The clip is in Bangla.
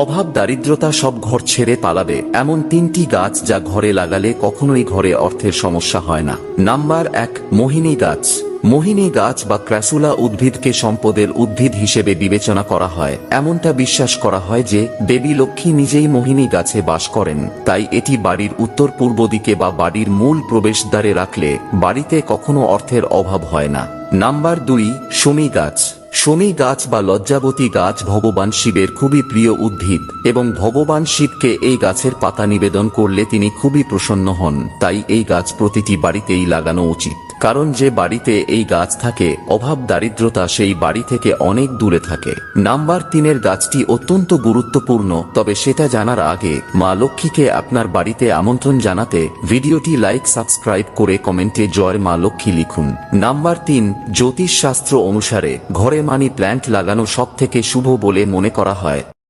অভাব দারিদ্রতা সব ঘর ছেড়ে পালাবে এমন 3টি গাছ যা ঘরে লাগালে কখনোই ঘরে অর্থের সমস্যা হয় না। নাম্বার 1, মোহিনী গাছ। মোহিনী গাছ বা ক্র্যাসুলা উদ্ভিদকে সম্পদের উদ্ভিদ হিসেবে বিবেচনা করা হয়। এমনটা বিশ্বাস করা হয় যে দেবী লক্ষ্মী নিজেই মোহিনী গাছে বাস করেন, তাই এটি বাড়ির উত্তর পূর্ব দিকে বা বাড়ির মূল প্রবেশদ্বারে রাখলে বাড়িতে কখনো অর্থের অভাব হয় না। নাম্বার 2, শমী গাছ। শমী গাছ বা লজ্জাবতী গাছ ভগবান শিবের খুবই প্রিয় উদ্ভিদ এবং ভগবান শিবকে এই গাছের পাতা নিবেদন করলে তিনি খুবই প্রসন্ন হন। তাই এই গাছ প্রতিটি বাড়িতেই লাগানো উচিত, কারণ যে বাড়িতে এই গাছ থাকে অভাব দারিদ্রতা সেই বাড়ি থেকে অনেক দূরে থাকে। নাম্বার 3 গাছটি অত্যন্ত গুরুত্বপূর্ণ, তবে সেটা জানার আগে মা লক্ষ্মীকে আপনার বাড়িতে আমন্ত্রণ জানাতে ভিডিওটি লাইক সাবস্ক্রাইব করে কমেন্টে জয় মা লক্ষ্মী লিখুন। নাম্বার 3, জ্যোতিষ শাস্ত্র অনুসারে ঘরে মানি প্ল্যান্ট লাগানো সবথেকে শুভ বলে মনে করা হয়।